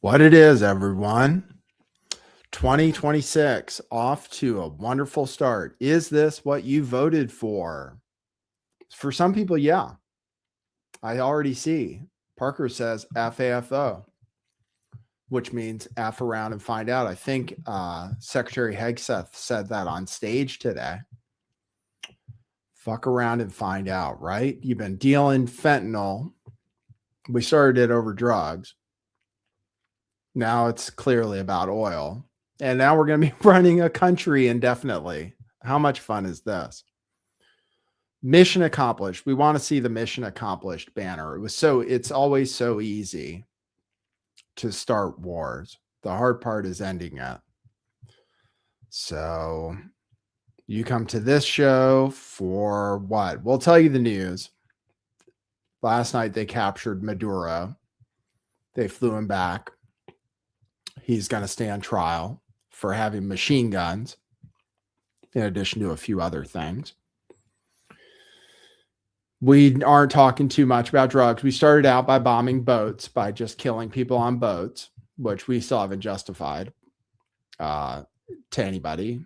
What it is, everyone. 2026 off to a wonderful start. Is this what you voted for? For some people, yeah. I already see. Parker says FAFO, which means F around and find out. I think Secretary Hegseth said that on stage today. Fuck around and find out, right? You've been dealing fentanyl. We started it over drugs. Now it's clearly about oil. And now we're going to be running a country indefinitely. How much fun is this? Mission accomplished. We want to see the mission accomplished banner. It's always so easy to start wars. The hard part is ending it. So you come to this show for what? We'll tell you the news. Last night they captured Maduro. They flew him back. He's going to stand trial for having machine guns, in addition to a few other things. We aren't talking too much about drugs. We started out by bombing boats, by just killing people on boats, which we still haven't justified to anybody.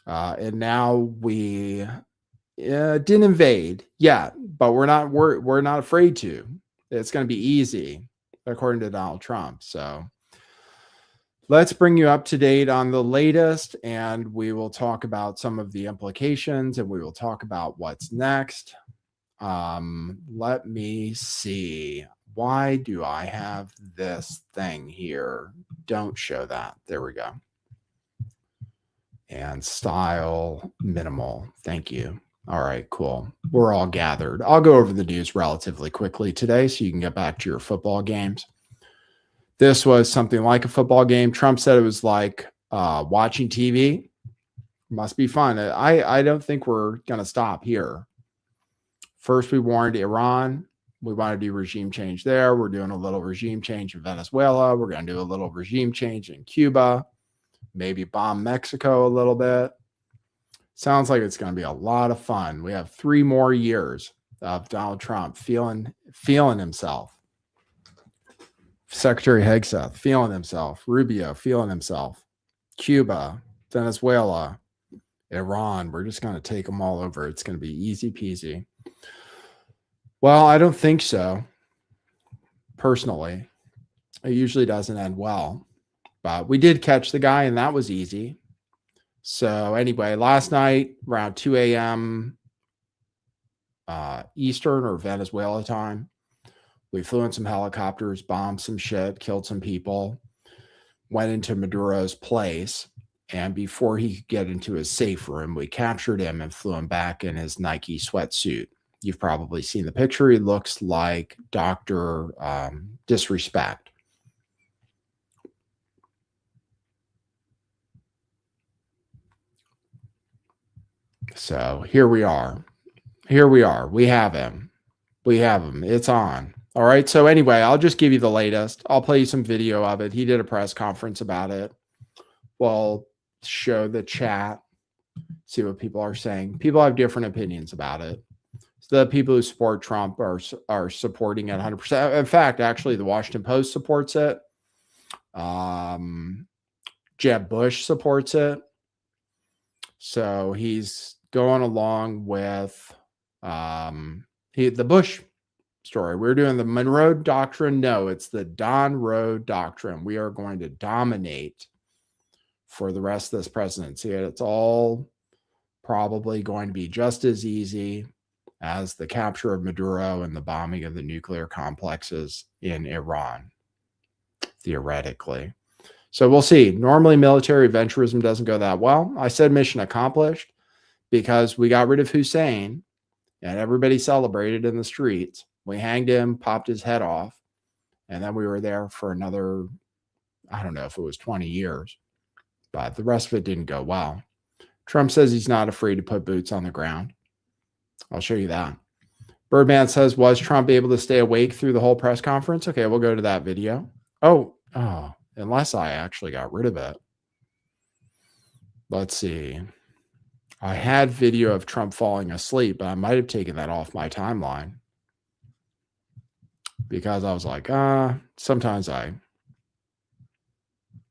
And now we didn't invade yet, but we're not afraid to. It's going to be easy, according to Donald Trump. So let's bring you up to date on the latest, and we will talk about some of the implications, and we will talk about what's next. Let me see. Why do I have this thing here? Don't show that. There we go. And style minimal. Thank you. All right, cool. We're all gathered. I'll go over the news relatively quickly today so you can get back to your football games. This was something like a football game. Trump said it was like watching TV. Must be fun. I don't think we're going to stop here. First, we warned Iran. We want to do regime change there. We're doing a little regime change in Venezuela. We're going to do a little regime change in Cuba. Maybe bomb Mexico a little bit. Sounds like it's going to be a lot of fun. We have 3 more years of Donald Trump feeling himself. Secretary Hegseth feeling himself. Rubio feeling himself. Cuba, Venezuela, Iran. We're just going to take them all over. It's going to be easy peasy. Well, I don't think so. Personally, it usually doesn't end well. But we did catch the guy, and that was easy. So anyway, last night around 2 a.m. Eastern or Venezuela time, we flew in some helicopters, bombed some shit, killed some people, went into Maduro's place, and before he could get into his safe room, we captured him and flew him back in his Nike sweatsuit. You've probably seen the picture. He looks like Dr. Disrespect. So here we are. We have him. It's on. All right. So anyway, I'll just give you the latest. I'll play you some video of it. He did a press conference about it. We'll show the chat, see what people are saying. People have different opinions about it. So the people who support Trump are supporting it 100%. In fact, actually, the Washington Post supports it. Jeb Bush supports it. So he's going along with the Bush story. We're doing the Monroe Doctrine. No, it's the Don Roe Doctrine. We are going to dominate for the rest of this presidency. It's all probably going to be just as easy as the capture of Maduro and the bombing of the nuclear complexes in Iran, theoretically. So we'll see. Normally, military venturism doesn't go that well. I said mission accomplished because we got rid of Hussein and everybody celebrated in the streets. We hanged him, popped his head off, and then we were there for another, I don't know if it was 20 years, but the rest of it didn't go well. Trump says he's not afraid to put boots on the ground. I'll show you that. Birdman says, was Trump able to stay awake through the whole press conference? Okay, we'll go to that video. Oh, unless I actually got rid of it. Let's see. I had video of Trump falling asleep, but I might have taken that off my timeline because I was like, sometimes I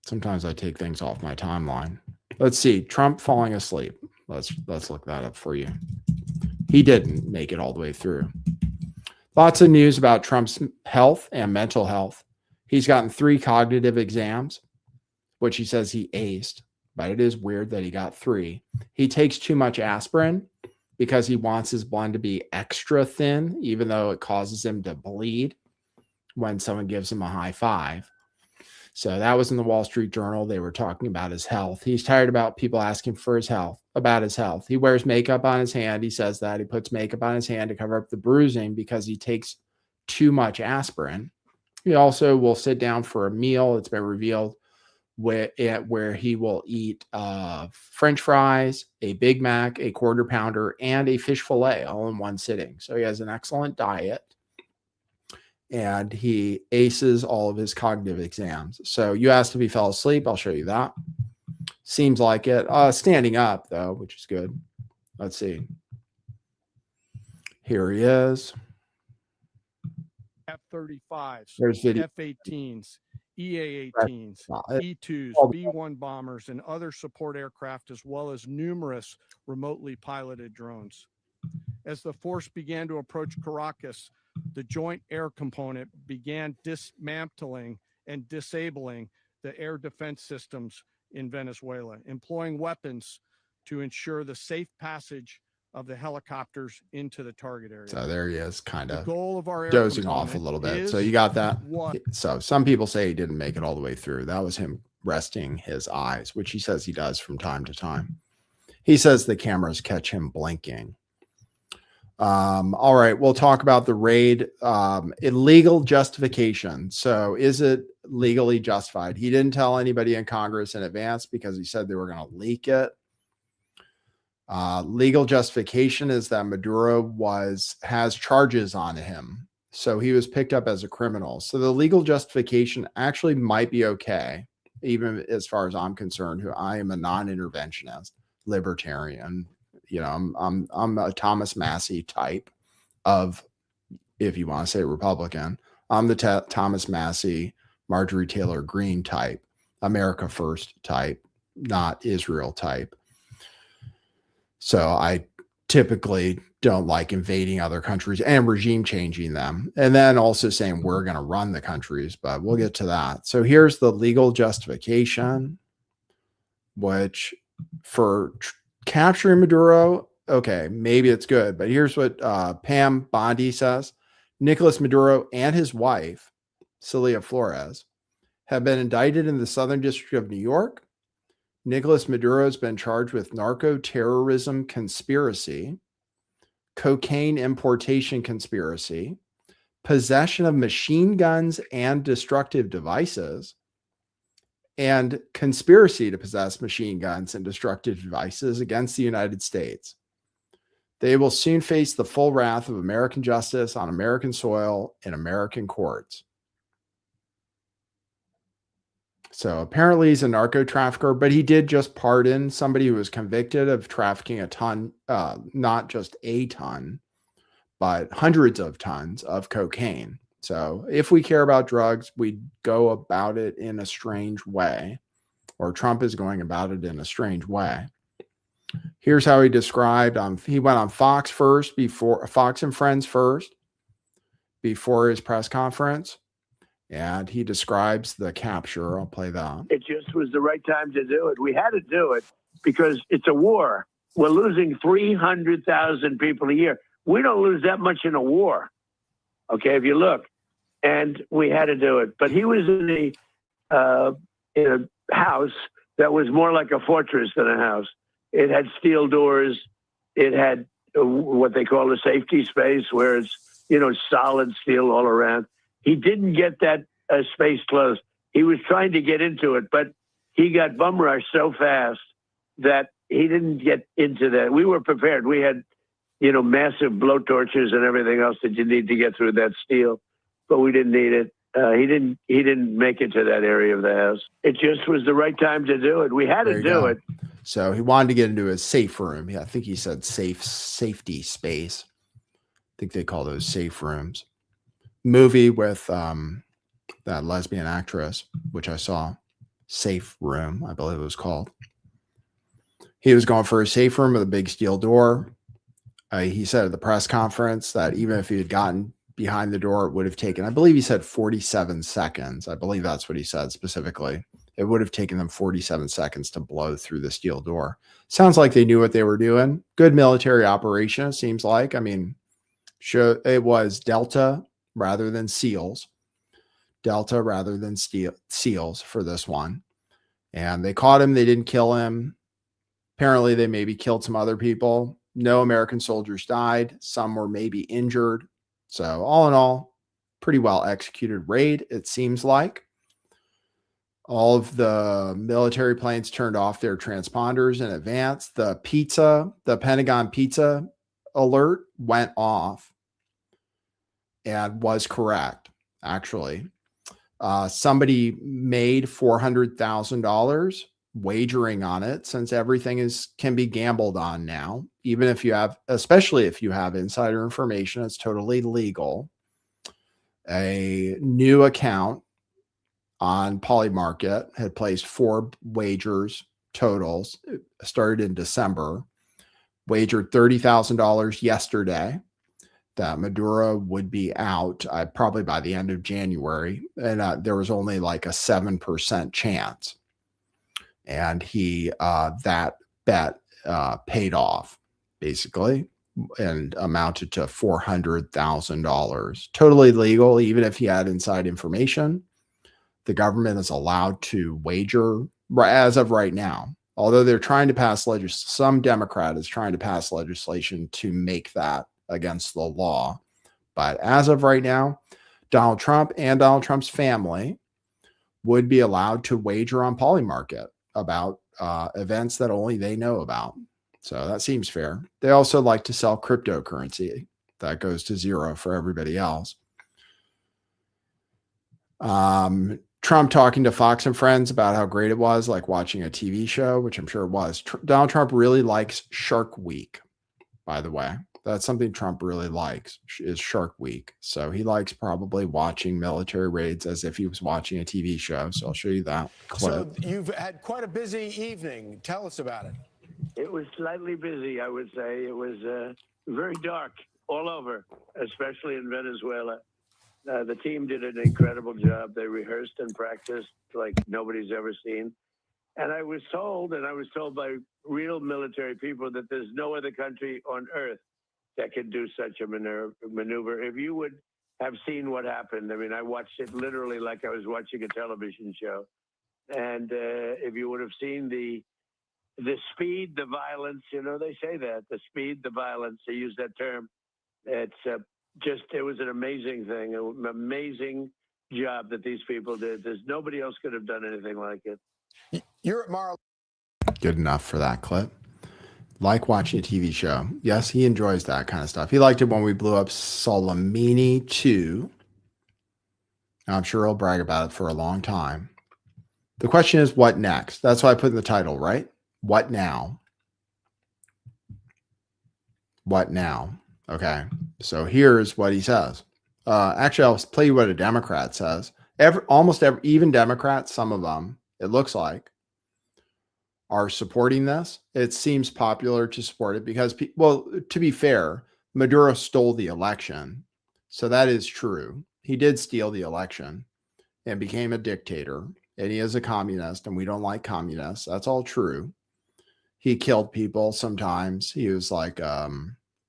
Sometimes I take things off my timeline. Let's see. Trump falling asleep. Let's look that up for you. He didn't make it all the way through. Lots of news about Trump's health and mental health. He's gotten 3 cognitive exams, which he says he aced, but it is weird that he got 3. He takes too much aspirin because he wants his blood to be extra thin, even though it causes him to bleed when someone gives him a high five. So that was in the Wall Street Journal. They were talking about his health. He's tired about people asking for his health, about his health. He wears makeup on his hand. He says that. He puts makeup on his hand to cover up the bruising because he takes too much aspirin. He also will sit down for a meal. It's been revealed where he will eat French fries, a Big Mac, a quarter pounder, and a fish fillet all in one sitting. So he has an excellent diet. And he aces all of his cognitive exams. So you asked if he fell asleep. I'll show you that. Seems like it. Standing up, though, which is good. Let's see. Here he is. F-35s, There's video. F-18s, EA-18s, E-2s, B-1 bombers, and other support aircraft, as well as numerous remotely piloted drones. As the force began to approach Caracas, the Joint Air Component began dismantling and disabling the air defense systems in Venezuela, employing weapons to ensure the safe passage of the helicopters into the target area. So there he is, kind of dozing off a little bit. So you got that. So some people say he didn't make it all the way through. That was him resting his eyes, which he says he does from time to time. He says the cameras catch him blinking. All right, we'll talk about the raid. Illegal justification. So is it legally justified? He didn't tell anybody in Congress in advance because he said they were going to leak it. Legal justification is that Maduro has charges on him. So he was picked up as a criminal. So the legal justification actually might be okay, even as far as I'm concerned, who I am a non-interventionist, libertarian. You know, I'm a Thomas Massey type of, if you want to say Republican. I'm the Thomas Massey, Marjorie Taylor Greene type, America First type, not Israel type. So I typically don't like invading other countries and regime changing them, and then also saying we're going to run the countries, but we'll get to that. So here's the legal justification, which for capturing Maduro, okay, maybe it's good, but here's what Pam Bondi says. Nicolás Maduro and his wife, Cilia Flores, have been indicted in the Southern District of New York. Nicolás Maduro has been charged with narco-terrorism conspiracy, cocaine importation conspiracy, possession of machine guns and destructive devices, and conspiracy to possess machine guns and destructive devices against the United States. They will soon face the full wrath of American justice on American soil in American courts. So apparently he's a narco trafficker, but he did just pardon somebody who was convicted of trafficking a ton, not just a ton, but hundreds of tons of cocaine. So if we care about drugs, we go about it in a strange way, or Trump is going about it in a strange way. Here's how he described, he went on Fox first, before Fox and Friends first, before his press conference. And he describes the capture. I'll play that. It just was the right time to do it. We had to do it because it's a war. We're losing 300,000 people a year. We don't lose that much in a war. Okay, if you look. And we had to do it. But he was in a house that was more like a fortress than a house. It had steel doors. It had what they call a safety space where it's, solid steel all around. He didn't get that space closed. He was trying to get into it, but he got bum rushed so fast that he didn't get into that. We were prepared. We had, massive blowtorches and everything else that you need to get through that steel, but we didn't need it. He didn't make it to that area of the house. It just was the right time to do it. We had to do it. So he wanted to get into his safe room. Yeah, I think he said safety space. I think they call those safe rooms. Movie with that lesbian actress, which I saw. safe room, I believe it was called. He was going for a safe room with a big steel door. He said at the press conference that even if he had gotten behind the door, it would have taken, I believe he said 47 seconds. I believe that's what he said specifically. It would have taken them 47 seconds to blow through the steel door. Sounds like they knew what they were doing. Good military operation, it seems like. I mean, sure, it was Delta rather than SEALs. Delta rather than SEALs for this one. And they caught him. They didn't kill him. Apparently, they maybe killed some other people. No American soldiers died. Some were maybe injured. So all in all, pretty well executed raid, it seems like. All of the military planes turned off their transponders in advance. The Pentagon pizza alert went off and was correct, actually. Somebody made $400,000 wagering on it, since everything can be gambled on now. Even if you have, especially if you have insider information, it's totally legal. A new account on Polymarket had placed 4 wagers totals. It started in December. Wagered $30,000 yesterday that Maduro would be out probably by the end of January. And there was only like a 7% chance. And that bet paid off, basically, and amounted to $400,000. Totally legal, even if he had inside information. The government is allowed to wager as of right now. Although they're trying to pass some Democrat is trying to pass legislation to make that against the law. But as of right now, Donald Trump and Donald Trump's family would be allowed to wager on Polymarket about events that only they know about. So that seems fair. They also like to sell cryptocurrency that goes to zero for everybody else. Trump talking to Fox and Friends about how great it was, like watching a TV show, which I'm sure it was. Donald Trump really likes Shark Week, by the way. That's something Trump really likes, is Shark Week. So he likes probably watching military raids as if he was watching a TV show. So I'll show you that clip. So you've had quite a busy evening. Tell us about it. It was slightly busy, I would say. It was very dark all over, especially in Venezuela. The team did an incredible job. They rehearsed and practiced like nobody's ever seen. And I was told by real military people that there's no other country on earth that could do such a maneuver. If you would have seen what happened, I mean, I watched it literally like I was watching a television show. And if you would have seen the speed, the violence, you know, they say that, the speed, the violence, they use that term. It's it was an amazing thing, an amazing job that these people did. There's nobody else could have done anything like it. You're at Mar. Good enough for that clip. Like watching a TV show. Yes, he enjoys that kind of stuff. He liked it when we blew up Soleimani 2. I'm sure he'll brag about it for a long time. The question is, what next? That's why I put in the title, right? What now? What now? Okay, so here's what he says. Actually, I'll play you what a Democrat says. Even Democrats, some of them, it looks like, are supporting this. It seems popular to support it because, well, to be fair, Maduro stole the election. So that is true. He did steal the election and became a dictator. And he is a communist, and we don't like communists. That's all true. He killed people sometimes. He was like,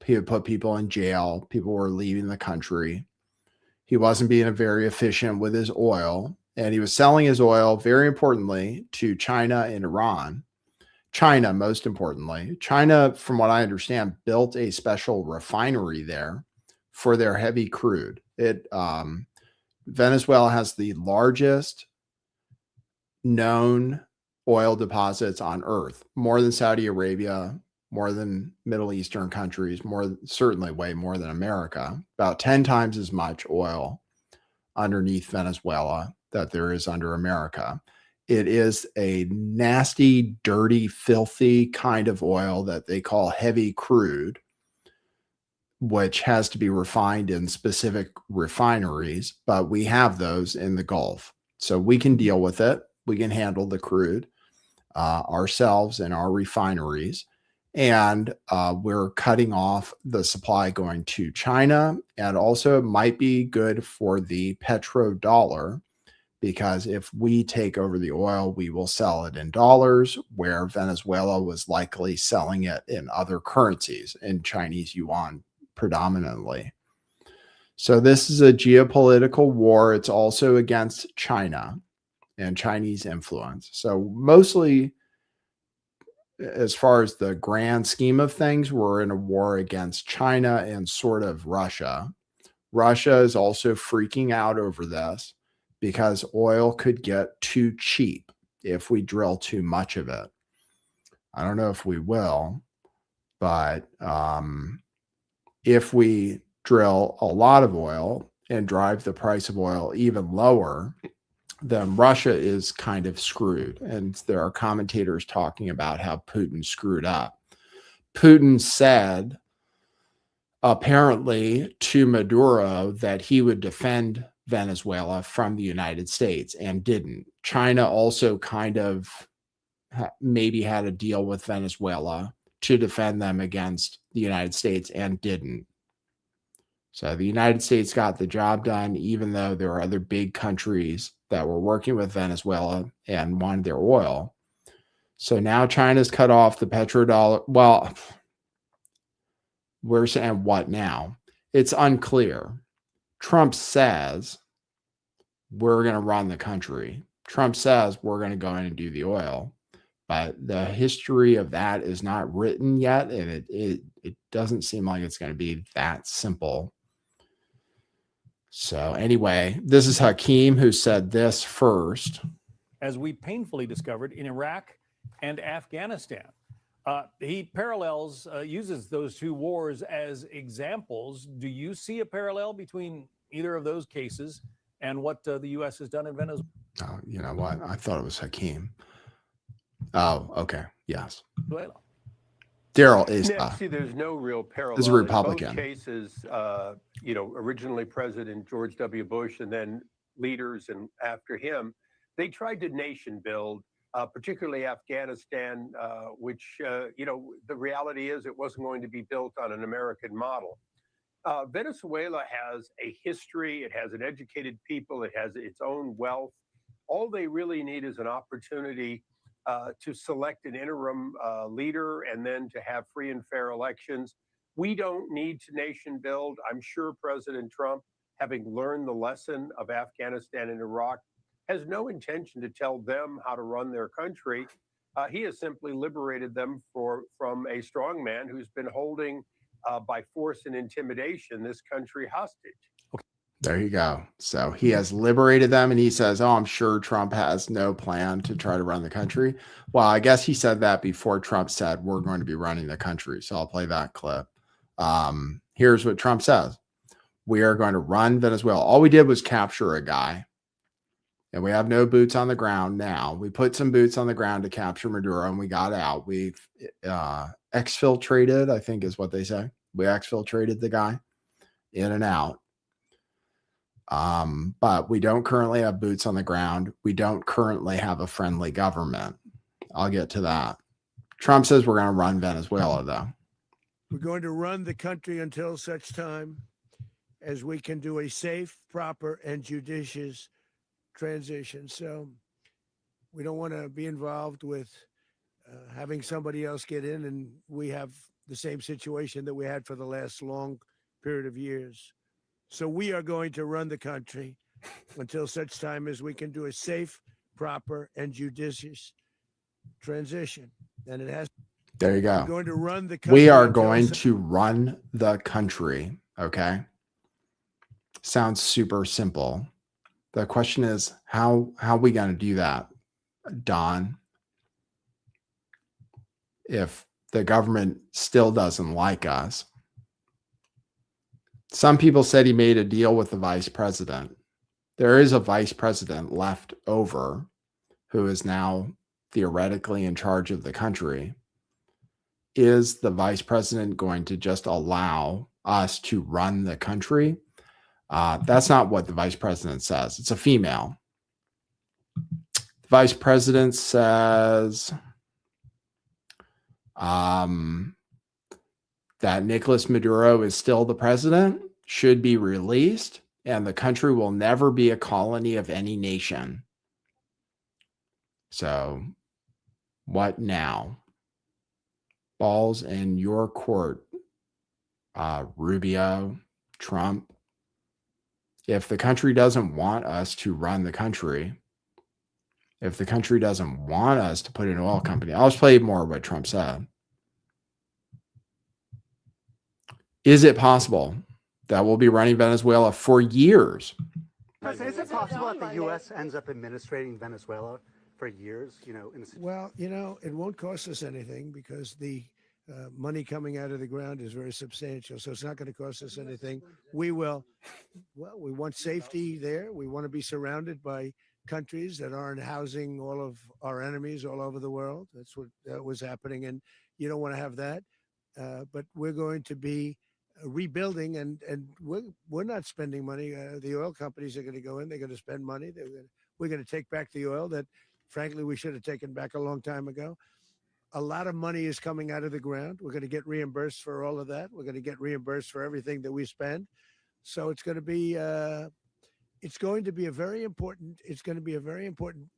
he would put people in jail. People were leaving the country. He wasn't being very efficient with his oil. And he was selling his oil, very importantly, to China and Iran. China, most importantly. China, from what I understand, built a special refinery there for their heavy crude. Venezuela has the largest known oil deposits on earth, more than Saudi Arabia, more than Middle Eastern countries, certainly way more than America. About 10 times as much oil underneath Venezuela that there is under America. It is a nasty, dirty, filthy kind of oil that they call heavy crude, which has to be refined in specific refineries, but we have those in the Gulf. So we can deal with it. We can handle the crude ourselves in our refineries. And we're cutting off the supply going to China. And also it might be good for the petrodollar, because if we take over the oil, we will sell it in dollars, where Venezuela was likely selling it in other currencies, in Chinese yuan predominantly. So this is a geopolitical war. It's also against China and Chinese influence. So mostly, as far as the grand scheme of things, we're in a war against China and sort of Russia. Russia is also freaking out over this because oil could get too cheap if we drill too much of it. I don't know if we will, but if we drill a lot of oil and drive the price of oil even lower, then Russia is kind of screwed. And there are commentators talking about how Putin screwed up. Putin said, apparently, to Maduro that he would defend Venezuela from the United States and didn't. China also kind of maybe had a deal with Venezuela to defend them against the United States and didn't. So the United States got the job done, even though there were other big countries that were working with Venezuela and wanted their oil. So now China's cut off the petrodollar. Well, we're saying what now? It's unclear. Trump says we're going to run the country. Trump says we're going to go in and do the oil. But the history of that is not written yet, and it doesn't seem like it's going to be that simple. So anyway, this is Hakeem who said this first. As we painfully discovered in Iraq and Afghanistan. He parallels, uses those two wars as examples. Do you see a parallel between either of those cases and what the U.S. has done in Venezuela? Oh, you know what? I thought it was Hakeem. Oh, okay. Yes. Daryl is see, there's no real parallel. is a Republican. In both cases, originally President George W. Bush and then leaders and after him, they tried to nation build, particularly Afghanistan, which, the reality is it wasn't going to be built on an American model. Venezuela has a history. It has an educated people. It has its own wealth. All they really need is an opportunity to select an interim leader and then to have free and fair elections. We don't need to nation build. I'm sure President Trump, having learned the lesson of Afghanistan and Iraq, has no intention to tell them how to run their country. He has simply liberated them from a strongman who's been holding, by force and intimidation, this country hostage. There you go. So he has liberated them, and he says, oh, I'm sure Trump has no plan to try to run the country. Well, I guess he said that before Trump said we're going to be running the country. So I'll play that clip. Here's what Trump says. We are going to run Venezuela. All we did was capture a guy, and we have no boots on the ground now. We put some boots on the ground to capture Maduro, and we got out. We've exfiltrated, I think is what they say. We exfiltrated the guy in and out. But we don't currently have boots on the ground. We don't currently have a friendly government. I'll get to that. Trump says we're going to run Venezuela, though. We're going to run the country until such time as we can do a safe, proper, and judicious transition. So we don't want to be involved with having somebody else get in, and we have the same situation that we had for the last long period of years. So we are going to run the country until such time as we can do a safe, proper, and judicious transition. And it has. There you go. We're going to run the country. We are going to run the country. Okay. Sounds super simple. The question is, how are we going to do that, Don? If the government still doesn't like us. Some people said he made a deal with the vice president. There is a vice president left over who is now theoretically in charge of the country. Is the vice president going to just allow us to run the country? That's not what the vice president says. It's a female. The vice president says that Nicolás Maduro is still the president, should be released, and the country will never be a colony of any nation. So, what now? Balls in your court, Rubio, Trump. If the country doesn't want us to run the country, if the country doesn't want us to put an oil company, I'll just play more of what Trump said. Is it possible that we'll be running Venezuela for years? President, is it possible that the U.S. ends up administrating Venezuela for years? Well, it won't cost us anything because the money coming out of the ground is very substantial. So it's not going to cost us anything. We want safety there. We want to be surrounded by countries that aren't housing all of our enemies all over the world. That's what was happening. And you don't want to have that. But we're going to be rebuilding, and we're not spending money. The oil companies are going to go in. They're going to spend money. We're going to take back the oil that, frankly, we should have taken back a long time ago. A lot of money is coming out of the ground. We're going to get reimbursed for all of that. We're going to get reimbursed for everything that we spend. So it's going to be a very important.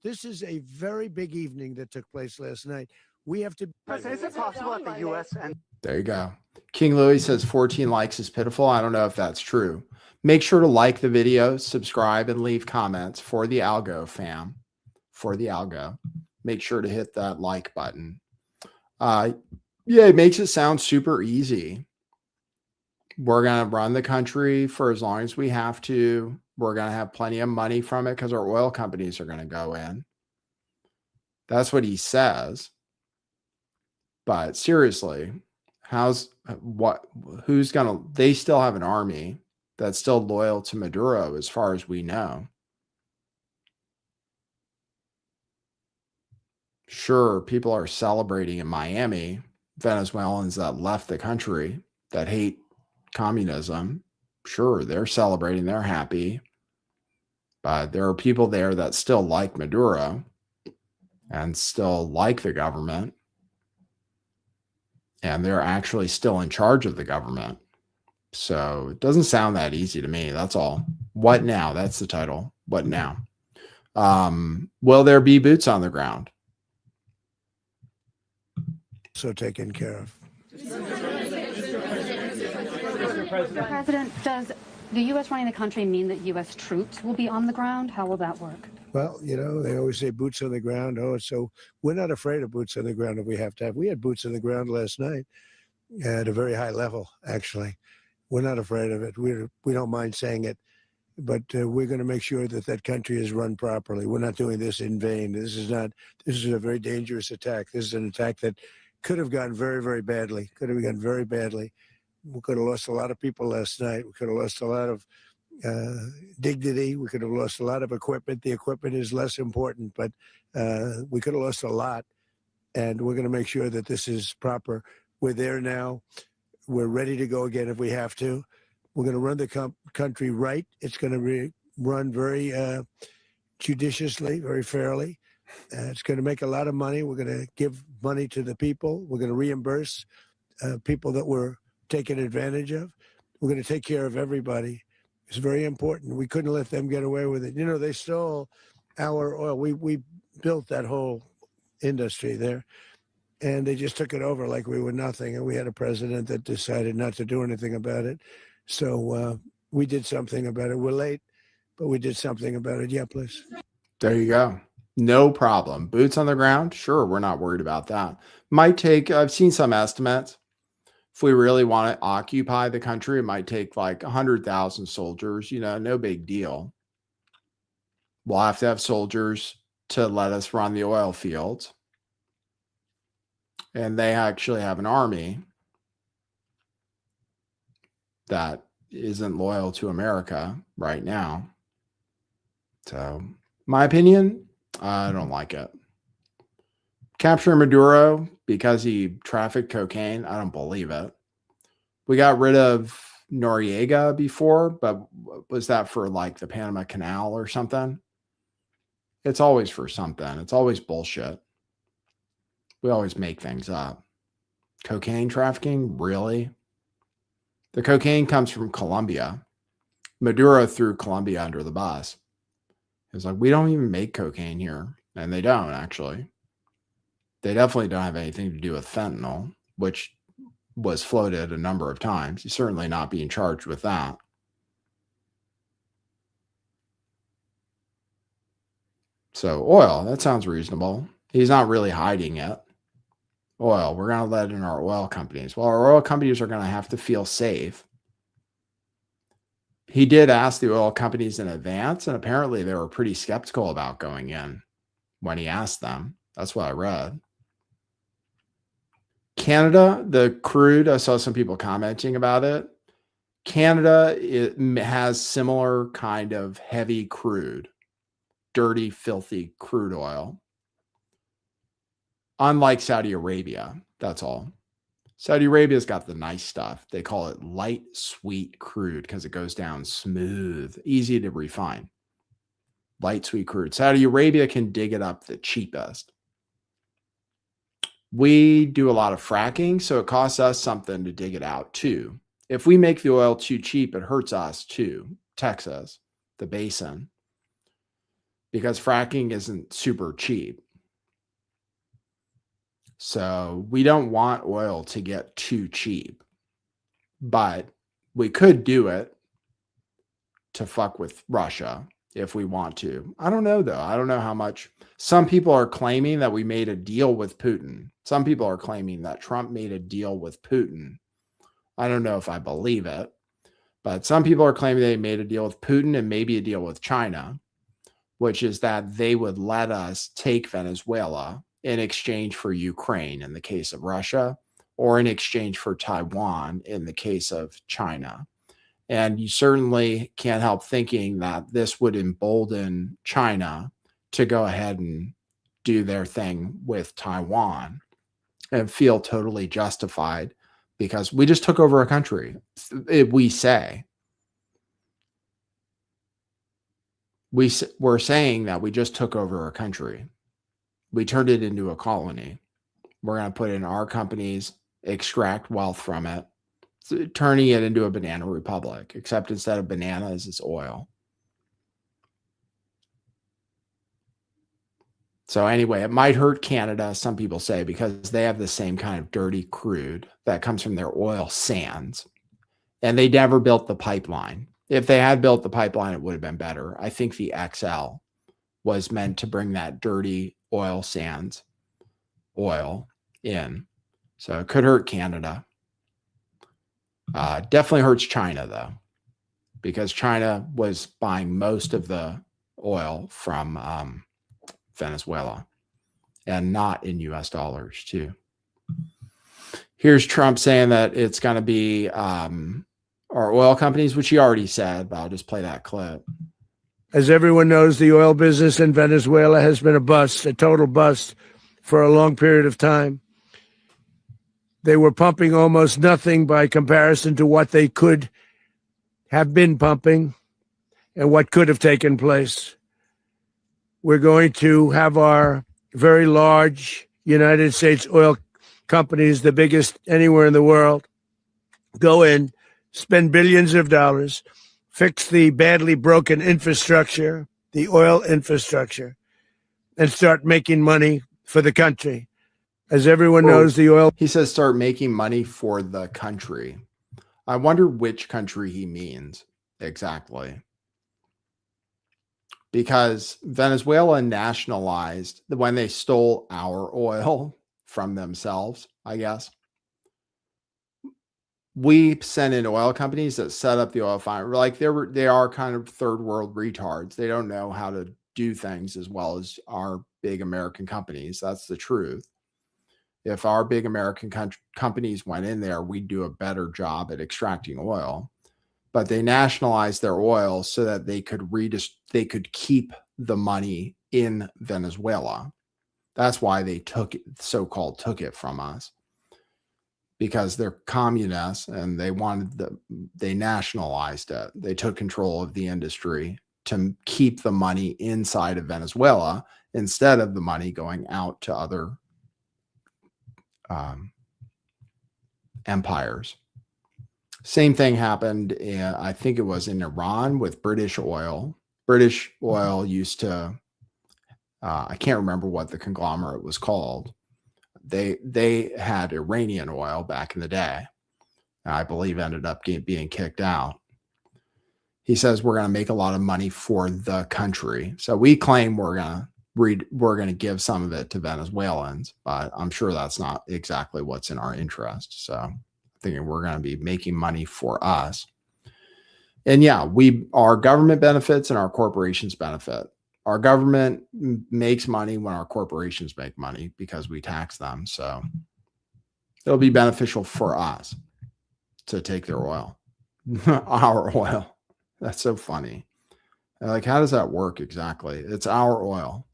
This is a very big evening that took place last night. We have to. President, is it possible that the U.S. and There you go. King Louis says 14 likes is pitiful. I don't know if that's true. Make sure to like the video, subscribe, and leave comments for the algo fam. For the algo. Make sure to hit that like button. Yeah, it makes it sound super easy. We're going to run the country for as long as we have to. We're going to have plenty of money from it because our oil companies are going to go in. That's what he says. But seriously, they still have an army that's still loyal to Maduro as far as we know. Sure, people are celebrating in Miami, Venezuelans that left the country that hate communism. Sure, they're celebrating, they're happy. But there are people there that still like Maduro and still like the government. And they're actually still in charge of the government. So it doesn't sound that easy to me. That's all. What now? That's the title. What now? Will there be boots on the ground? So taken care of. Mr. President, does the U.S. running the country mean that U.S. troops will be on the ground? How will that work? Well, they always say boots on the ground. So we're not afraid of boots on the ground if we have to have. We had boots on the ground last night at a very high level, actually. We're not afraid of it. We don't mind saying it. But we're going to make sure that country is run properly. We're not doing this in vain. This is a very dangerous attack. This is an attack that could have gone very, very badly. We could have lost a lot of people last night. We could have lost a lot of dignity. We could have lost a lot of equipment. The equipment is less important, but we could have lost a lot. And we're going to make sure that this is proper. We're there now. We're ready to go again if we have to. We're going to run the country right. It's going to run very judiciously, very fairly. It's going to make a lot of money. We're going to give money to the people. We're going to reimburse people that were taken advantage of. We're going to take care of everybody. It's very important. We couldn't let them get away with it. They stole our oil. We built that whole industry there, and they just took it over like we were nothing. And we had a president that decided not to do anything about it. So we did something about it. We're late, but we did something about it. Yeah, please. There you go. No problem. Boots on the ground? Sure, we're not worried about that. Might take, I've seen some estimates. If we really want to occupy the country, it might take like 100,000 soldiers. No big deal. We'll have to have soldiers to let us run the oil fields. And they actually have an army that isn't loyal to America right now. So, my opinion, I don't like it. Capture Maduro because he trafficked cocaine, I don't believe it. We got rid of Noriega before, but was that for like the Panama Canal or something? It's always for something. It's always bullshit. We always make things up. Cocaine trafficking? Really? The cocaine comes from Colombia. Maduro threw Colombia under the bus. He was like, we don't even make cocaine here. And they don't, actually. They definitely don't have anything to do with fentanyl, which was floated a number of times. He's certainly not being charged with that. So oil, that sounds reasonable. He's not really hiding it. Oil, we're going to let in our oil companies. Well, our oil companies are going to have to feel safe. He did ask the oil companies in advance, and apparently they were pretty skeptical about going in when he asked them. That's what I read. Canada, the crude, I saw some people commenting about it. Canada, it has similar kind of heavy crude, dirty, filthy crude oil. Unlike Saudi Arabia, that's all. Saudi Arabia's got the nice stuff. They call it light, sweet crude because it goes down smooth, easy to refine. Light, sweet crude. Saudi Arabia can dig it up the cheapest. We do a lot of fracking, so it costs us something to dig it out too. If we make the oil too cheap, it hurts us too. Texas, the basin, because fracking isn't super cheap. So we don't want oil to get too cheap, but we could do it to fuck with Russia if we want to. I don't know, though. I don't know how much. Some people are claiming that we made a deal with Putin. Some people are claiming that Trump made a deal with Putin. I don't know if I believe it, but some people are claiming they made a deal with Putin and maybe a deal with China, which is that they would let us take Venezuela in exchange for Ukraine in the case of Russia, or in exchange for Taiwan in the case of China. And you certainly can't help thinking that this would embolden China to go ahead and do their thing with Taiwan and feel totally justified because we just took over a country. We're saying that we just took over a country. We turned it into a colony. We're going to put in our companies, extract wealth from it, turning it into a banana republic, except instead of bananas, it's oil. So anyway, it might hurt Canada, some people say, because they have the same kind of dirty crude that comes from their oil sands. And they never built the pipeline. If they had built the pipeline, it would have been better. I think the XL was meant to bring that dirty oil sands oil in. So it could hurt Canada. Definitely hurts China, though, because China was buying most of the oil from Venezuela and not in US dollars, too. Here's Trump saying that it's going to be our oil companies, which he already said, but I'll just play that clip. As everyone knows, the oil business in Venezuela has been a bust, a total bust for a long period of time. They were pumping almost nothing by comparison to what they could have been pumping and what could have taken place. We're going to have our very large United States oil companies, the biggest anywhere in the world, go in, spend billions of dollars, fix the badly broken infrastructure, the oil infrastructure, and start making money for the country. As everyone knows, the oil... He says start making money for the country. I wonder which country he means exactly. Because Venezuela nationalized when they stole our oil from themselves, I guess. We sent in oil companies that set up the oil find. Like they are kind of third world retards. They don't know how to do things as well as our big American companies. That's the truth. If our big American companies went in there, we'd do a better job at extracting oil. But they nationalized their oil so that they could keep the money in Venezuela. That's why they took it from us. Because they're communists and they nationalized it. They took control of the industry to keep the money inside of Venezuela instead of the money going out to other empires. Same thing happened I think it was in Iran with British oil. British oil used to, I can't remember what the conglomerate was called. They had Iranian oil back in the day. I believe ended up being kicked out. He says we're going to make a lot of money for the country. So we claim we're going to give some of it to Venezuelans, but I'm sure that's not exactly what's in our interest. So I'm thinking we're going to be making money for us. And yeah, our government benefits and our corporations benefit. Our government makes money when our corporations make money because we tax them. So it'll be beneficial for us to take their oil, our oil. That's so funny. Like, how does that work exactly? It's our oil.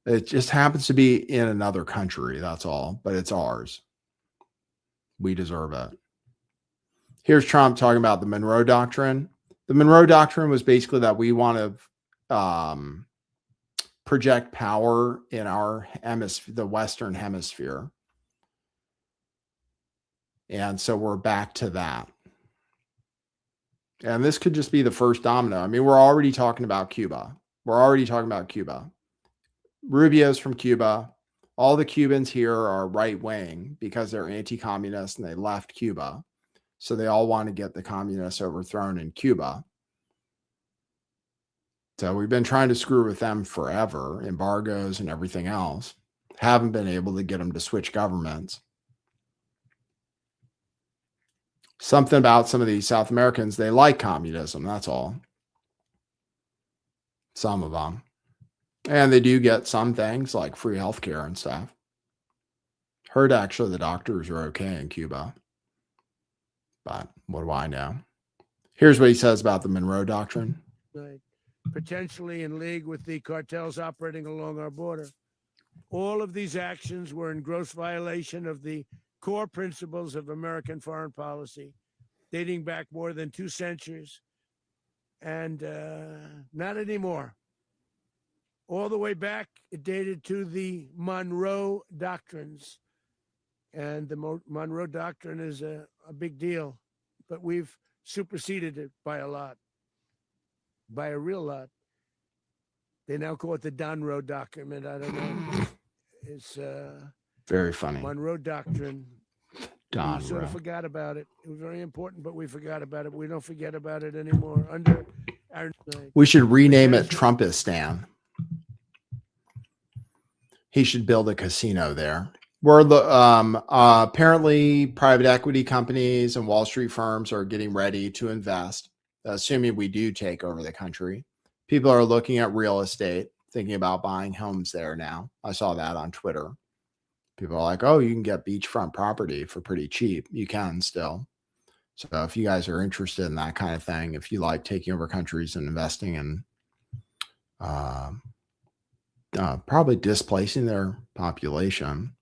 It just happens to be in another country. That's all, but it's ours. We deserve it. Here's Trump talking about the Monroe Doctrine. The Monroe Doctrine was basically that we want to project power in our hemisphere, the Western hemisphere. And so we're back to that. And this could just be the first domino. I mean, we're already talking about Cuba. Rubio's from Cuba. All the Cubans here are right wing because they're anti-communist and they left Cuba. So they all want to get the communists overthrown in Cuba. So we've been trying to screw with them forever, embargoes and everything else. Haven't been able to get them to switch governments. Something about some of these South Americans, they like communism, that's all. Some of them. And they do get some things like free healthcare and stuff. Heard actually the doctors are okay in Cuba. But what do I know? Here's what he says about the Monroe Doctrine. Right. Potentially in league with the cartels operating along our border. All of these actions were in gross violation of the core principles of American foreign policy, dating back more than 2 centuries, and not anymore. All the way back, it dated to the Monroe Doctrines, and the Monroe Doctrine is a big deal, but we've superseded it by a lot, by a real lot. They now call it the Monroe Document. I don't know. It's very funny. Monroe Doctrine. We sort of forgot about it. It was very important, but we forgot about it. We don't forget about it anymore. Under our we should rename it Trumpistan. He should build a casino there. Where the apparently private equity companies and Wall Street firms are getting ready to invest, assuming we do take over the country. People are looking at real estate, thinking about buying homes there now. I saw that on Twitter. People are like, oh, you can get beachfront property for pretty cheap. You can still. So if you guys are interested in that kind of thing, if you like taking over countries and investing in probably displacing their population,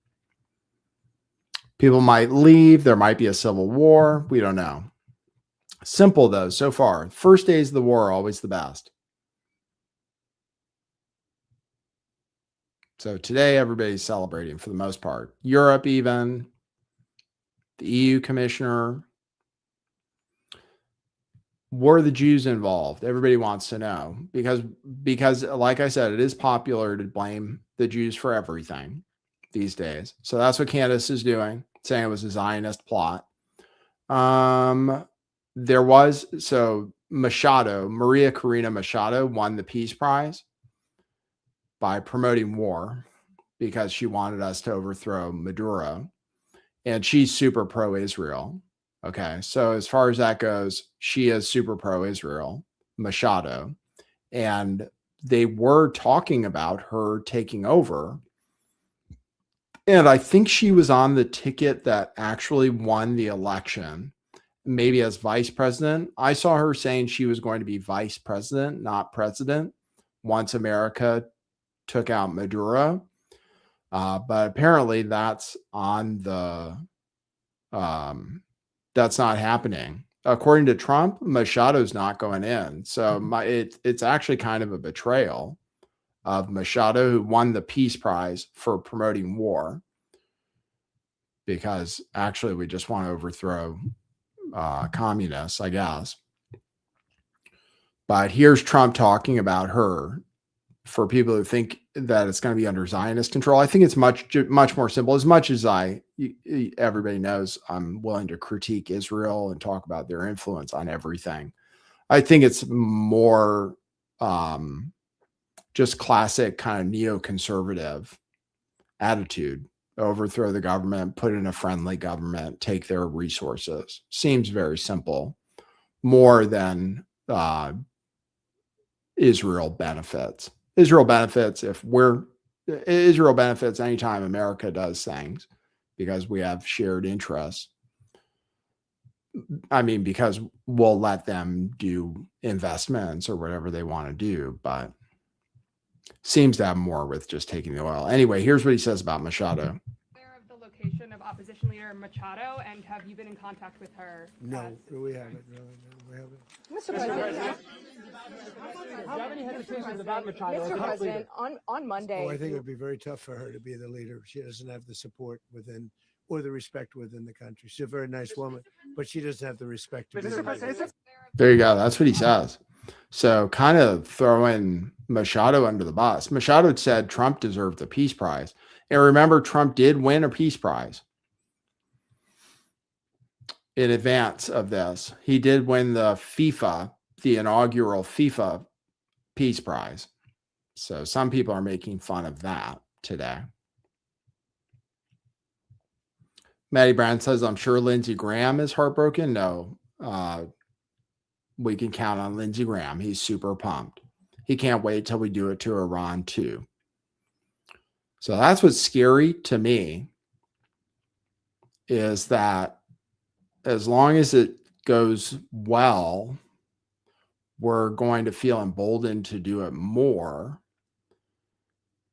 people might leave. There might be a civil war. We don't know. Simple, though, so far. First days of the war are always the best. So today, everybody's celebrating for the most part. Europe, even. The EU commissioner. Were the Jews involved? Everybody wants to know. Because, like I said, it is popular to blame the Jews for everything these days. So that's what Candace is doing, saying it was a Zionist plot. There was, so Maria Corina Machado won the Peace Prize by promoting war because she wanted us to overthrow Maduro. And she's super pro-Israel. Okay, so as far as that goes, she is super pro-Israel, Machado. And they were talking about her taking over. And I think she was on the ticket that actually won the election, maybe as vice president. I saw her saying she was going to be vice president, not president, once America took out Maduro. But apparently that's on the, that's not happening. according to Trump, Machado's not going in. So it's actually kind of a betrayal of Machado, who won the Peace Prize for promoting war, because actually we just want to overthrow communists, I guess. But here's Trump talking about her. For people who think that it's going to be under Zionist control, I think it's much more simple. As much as everybody knows, I'm willing to critique Israel and talk about their influence on everything. I think it's more just classic kind of neoconservative attitude. Overthrow the government, put in a friendly government, take their resources. Seems very simple, more than Israel benefits. Israel benefits anytime America does things, because we have shared interests. I mean, because we'll let them do investments or whatever they want to do, but seems to have more with just taking the oil. Anyway, here's what he says about Machado. Aware of the location of opposition leader Machado, and have you been in contact with her? No, we haven't. No, we haven't. Mr. President, do you have any hesitations about Machado? Mr. President, on Monday. Oh, I think it would be very tough for her to be the leader. She doesn't have the support within or the respect within the country. She's a very nice woman, but she doesn't have the respect to be the leader. There you go. That's what he says. So kind of throwing Machado under the bus. Machado said Trump deserved the Peace Prize. And remember, Trump did win a Peace Prize in advance of this. He did win the inaugural FIFA Peace Prize. So some people are making fun of that today. Maddie Brown says, I'm sure Lindsey Graham is heartbroken. No, we can count on Lindsey Graham. He's super pumped. He can't wait till we do it to Iran too. So that's what's scary to me, is that as long as it goes well, we're going to feel emboldened to do it more.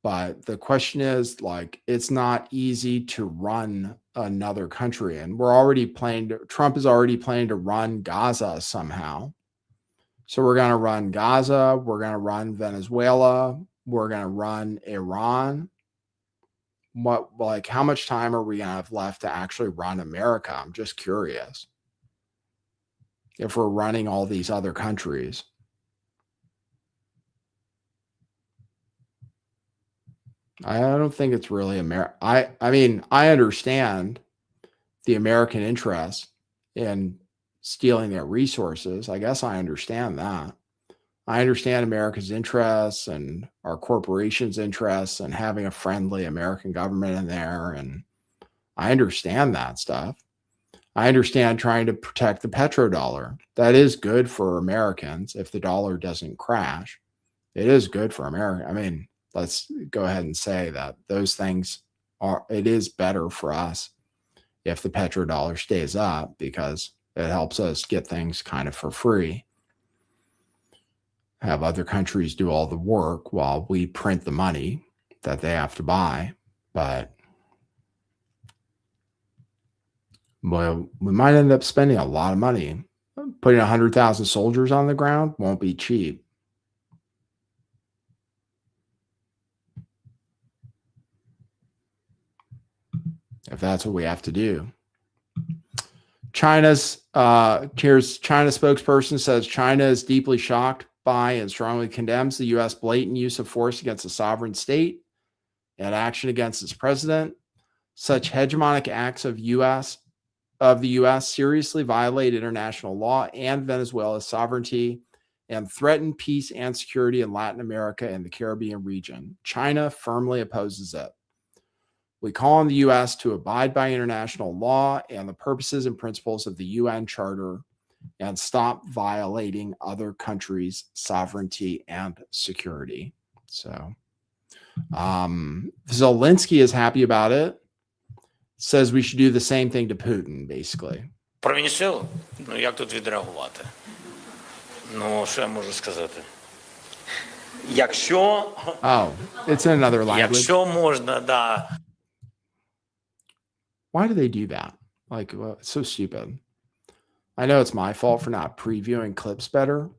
But the question is, like, it's not easy to run another country. And Trump is already planning to run Gaza somehow. So we're going to run Gaza. We're going to run Venezuela. We're going to run Iran. How much time are we going to have left to actually run America? I'm just curious. If we're running all these other countries. I don't think it's really America. I mean, I understand the American interest in stealing their resources. I guess I understand that. I understand America's interests and our corporations' interests and having a friendly American government in there. And I understand that stuff. I understand trying to protect the petrodollar. That is good for Americans if the dollar doesn't crash. It is good for America. I mean, let's go ahead and say that those things it is better for us if the petrodollar stays up, because it helps us get things kind of for free. Have other countries do all the work while we print the money that they have to buy. But well, we might end up spending a lot of money. Putting 100,000 soldiers on the ground won't be cheap. If that's what we have to do. China spokesperson says China is deeply shocked by and strongly condemns the U.S. blatant use of force against a sovereign state and action against its president. Such hegemonic acts of the U.S. seriously violate international law and Venezuela's sovereignty and threaten peace and security in Latin America and the Caribbean region. China firmly opposes it. We call on the U.S. to abide by international law and the purposes and principles of the UN Charter and stop violating other countries' sovereignty and security. So Zelensky is happy about it. Says we should do the same thing to Putin, basically. Про Венесуелу? Ну, як тут відреагувати? Ну, що я можу сказати? Якщо... Oh, it's in another language. Якщо можна, да. Why do they do that? Like, well, it's so stupid. I know it's my fault for not previewing clips better.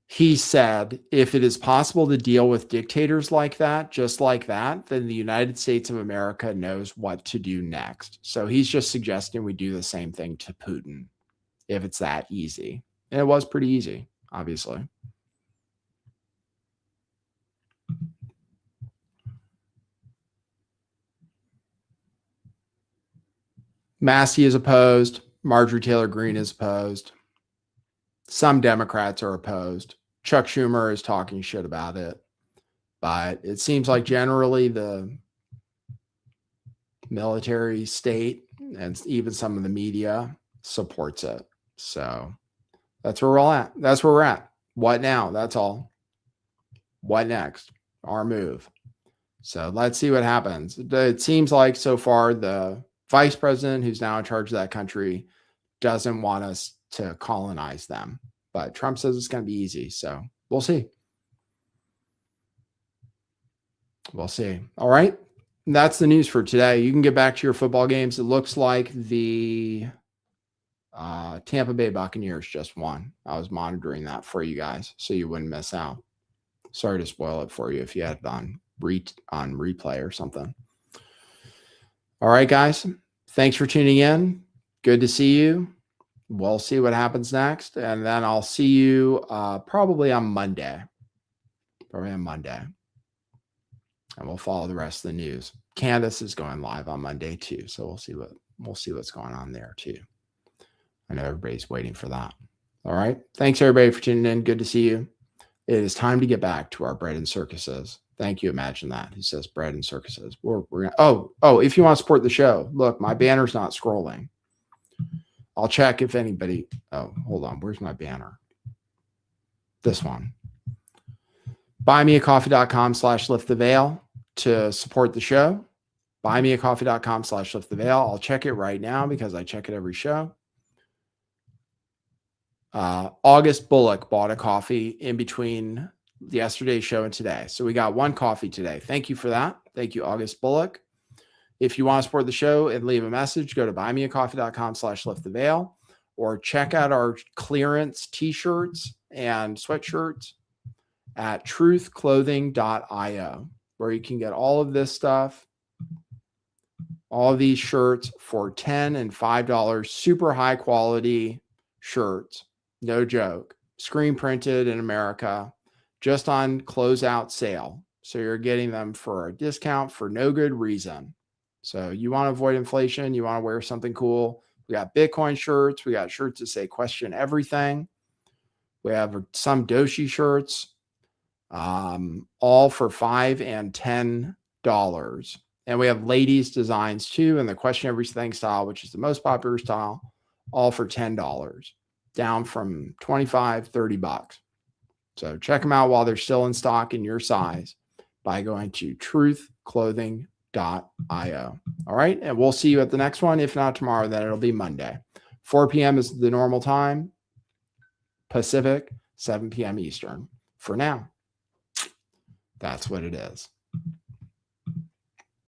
He said, if it is possible to deal with dictators like that, just like that, then the United States of America knows what to do next. So he's just suggesting we do the same thing to Putin if it's that easy. And it was pretty easy, obviously. Massey is opposed. Marjorie Taylor Greene is opposed. Some Democrats are opposed. Chuck Schumer is talking shit about it. But it seems like generally the military state and even some of the media supports it. So that's where we're all at. That's where we're at. What now? That's all. What next? Our move. So let's see what happens. It seems like so far the vice president, who's now in charge of that country, doesn't want us to colonize them. But Trump says it's going to be easy. So we'll see. We'll see. All right. And that's the news for today. You can get back to your football games. It looks like the Tampa Bay Buccaneers just won. I was monitoring that for you guys so you wouldn't miss out. Sorry to spoil it for you if you had it on replay or something. All right, guys. Thanks for tuning in. Good to see you. We'll see what happens next. And then I'll see you probably on Monday. And we'll follow the rest of the news. Candace is going live on Monday too. So we'll see what's going on there too. I know everybody's waiting for that. All right. Thanks everybody for tuning in. Good to see you. It is time to get back to our bread and circuses. Thank you. Imagine that. He says bread and circuses. We're gonna, if you want to support the show, look, my banner's not scrolling. I'll check if anybody. Oh, hold on. Where's my banner? This one. Buymeacoffee.com/lifttheveil to support the show. Buymeacoffee.com/lifttheveil. I'll check it right now because I check it every show. August Bullock bought a coffee in between yesterday's show and today. So we got one coffee today. Thank you for that. Thank you, August Bullock. If you want to support the show and leave a message, go to buymeacoffee.com/lifttheveil or check out our clearance t-shirts and sweatshirts at truthclothing.io, where you can get all of this stuff, all of these shirts for $10 and $5, super high quality shirts. No joke. Screen printed in America, just on closeout sale. So you're getting them for a discount for no good reason. So you want to avoid inflation. You want to wear something cool. We got Bitcoin shirts. We got shirts that say question everything. We have some Doshi shirts, all for $5 and $10. And we have ladies designs too, and the question everything style, which is the most popular style, all for $10, down from $25, $30. So check them out while they're still in stock in your size by going to truthclothing.io. All right. And we'll see you at the next one. If not tomorrow, then it'll be Monday. 4 p.m. is the normal time. Pacific, 7 p.m. Eastern. For now, that's what it is.